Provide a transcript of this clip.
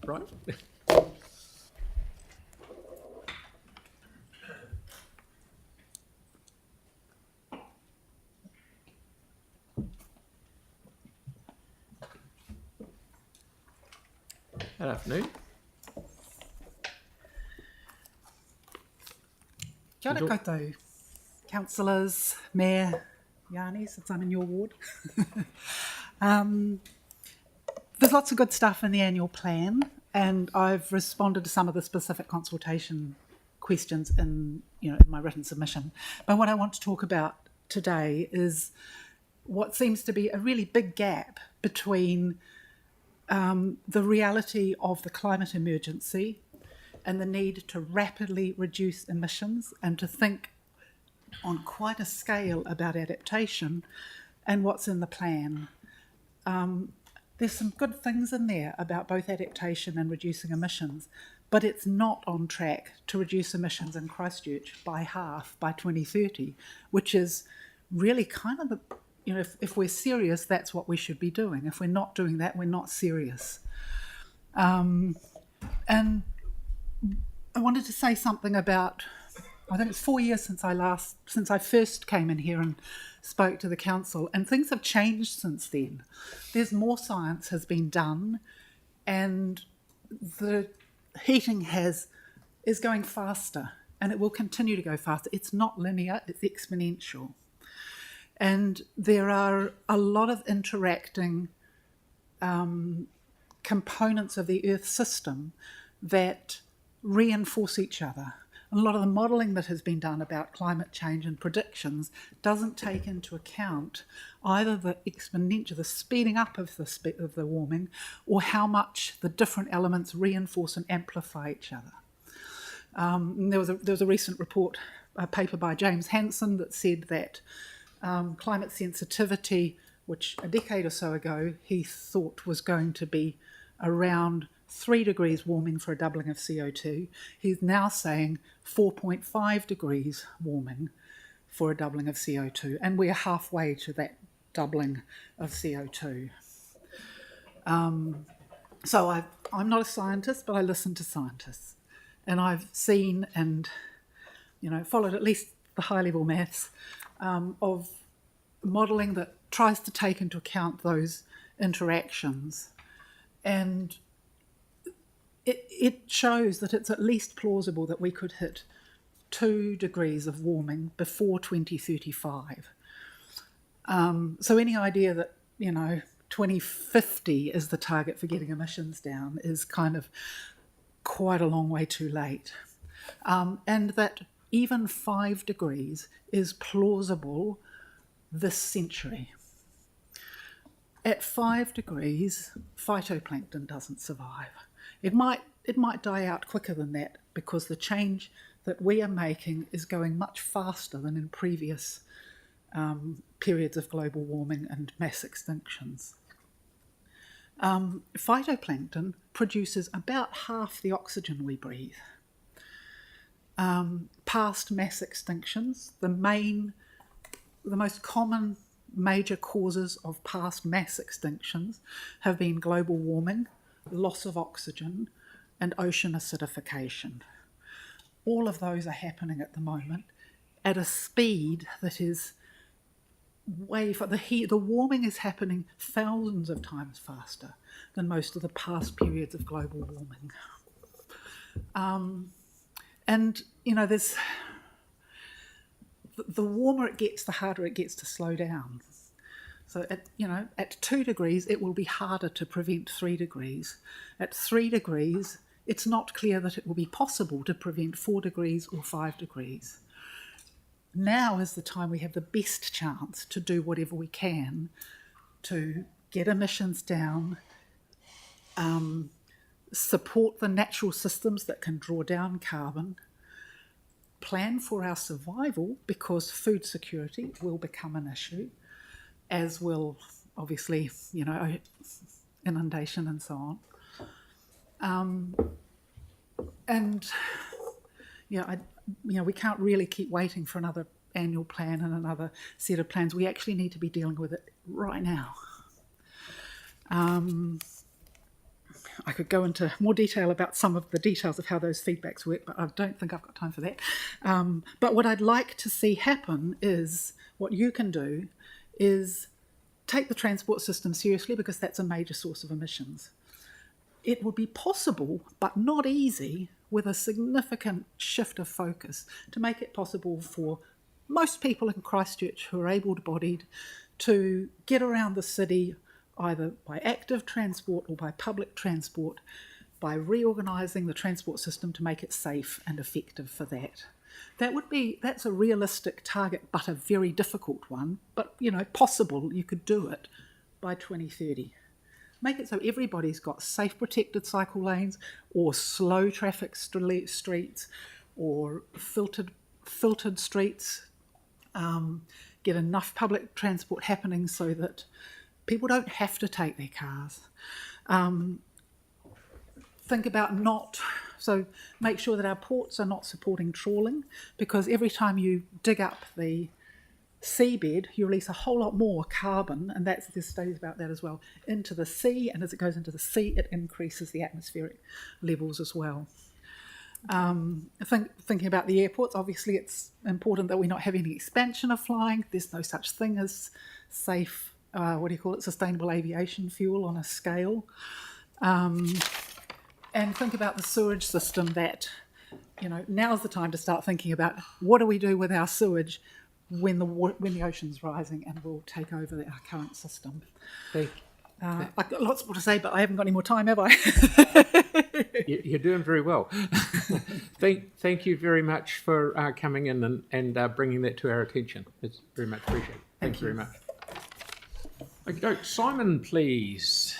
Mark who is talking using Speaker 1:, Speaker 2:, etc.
Speaker 1: right? Good afternoon.
Speaker 2: Kia ora koutou, councillors, mayor, Yanni, since I'm in your ward. There's lots of good stuff in the annual plan, and I've responded to some of the specific consultation questions in my written submission. But what I want to talk about today is what seems to be a really big gap between the reality of the climate emergency and the need to rapidly reduce emissions and to think on quite a scale about adaptation and what's in the plan. There's some good things in there about both adaptation and reducing emissions, but it's not on track to reduce emissions in Christchurch by half by 2030, which is really kind of the, if we're serious, that's what we should be doing. If we're not doing that, we're not serious. And I wanted to say something about, I think it's 4 years since I first came in here and spoke to the council, and things have changed since then. There's more science has been done, and the heating is going faster, and it will continue to go faster. It's not linear, it's exponential. And there are a lot of interacting components of the Earth system that reinforce each other. A lot of the modelling that has been done about climate change and predictions doesn't take into account either the exponential, the speeding up of the warming, or how much the different elements reinforce and amplify each other. There was a recent report, a paper by James Hansen, that said that climate sensitivity, which a decade or so ago he thought was going to be around 3 degrees warming for a doubling of CO2, he's now saying 4.5 degrees warming for a doubling of CO2, and we're halfway to that doubling of CO2. So I'm not a scientist, but I listen to scientists, and I've seen and followed at least the high-level maths of modelling that tries to take into account those interactions, and it shows that it's at least plausible that we could hit 2 degrees of warming before 2035. So any idea that 2050 is the target for getting emissions down is kind of quite a long way too late, and that even 5 degrees is plausible this century. At 5 degrees, phytoplankton doesn't survive. It might die out quicker than that because the change that we are making is going much faster than in previous periods of global warming and mass extinctions. Phytoplankton produces about half the oxygen we breathe. Past mass extinctions, the most common major causes of past mass extinctions have been global warming, loss of oxygen, and ocean acidification. All of those are happening at the moment at a speed that is way for the warming is happening thousands of times faster than most of the past periods of global warming. And there's the warmer it gets, the harder it gets to slow down. So at 2 degrees, it will be harder to prevent 3 degrees. At 3 degrees, it's not clear that it will be possible to prevent 4 degrees or 5 degrees. Now is the time we have the best chance to do whatever we can to get emissions down, support the natural systems that can draw down carbon, plan for our survival, because food security will become an issue, as will obviously, inundation and so on. We can't really keep waiting for another annual plan and another set of plans. We actually need to be dealing with it right now. I could go into more detail about some of the details of how those feedbacks work, but I don't think I've got time for that. But what I'd like to see happen is, what you can do is take the transport system seriously, because that's a major source of emissions. It would be possible, but not easy, with a significant shift of focus, to make it possible for most people in Christchurch who are able-bodied to get around the city either by active transport or by public transport, by reorganising the transport system to make it safe and effective for that. That's a realistic target, but a very difficult one, but possible. You could do it by 2030. Make it so everybody's got safe protected cycle lanes, or slow traffic streets, or filtered streets. Get enough public transport happening so that people don't have to take their cars. Make sure that our ports are not supporting trawling, because every time you dig up the seabed, you release a whole lot more carbon, and there's studies about that as well, into the sea, and as it goes into the sea, it increases the atmospheric levels as well. Thinking about the airports, obviously it's important that we not have any expansion of flying. There's no such thing as safe, sustainable aviation fuel on a scale. And think about the sewage system, that, now's the time to start thinking about what do we do with our sewage when the ocean's rising and will take over our current system. I've got lots more to say, but I haven't got any more time, have I?
Speaker 1: You're doing very well. Thank you very much for coming in and bringing that to our attention. It's very much appreciated. Thank you very much. Okay, Simon, please.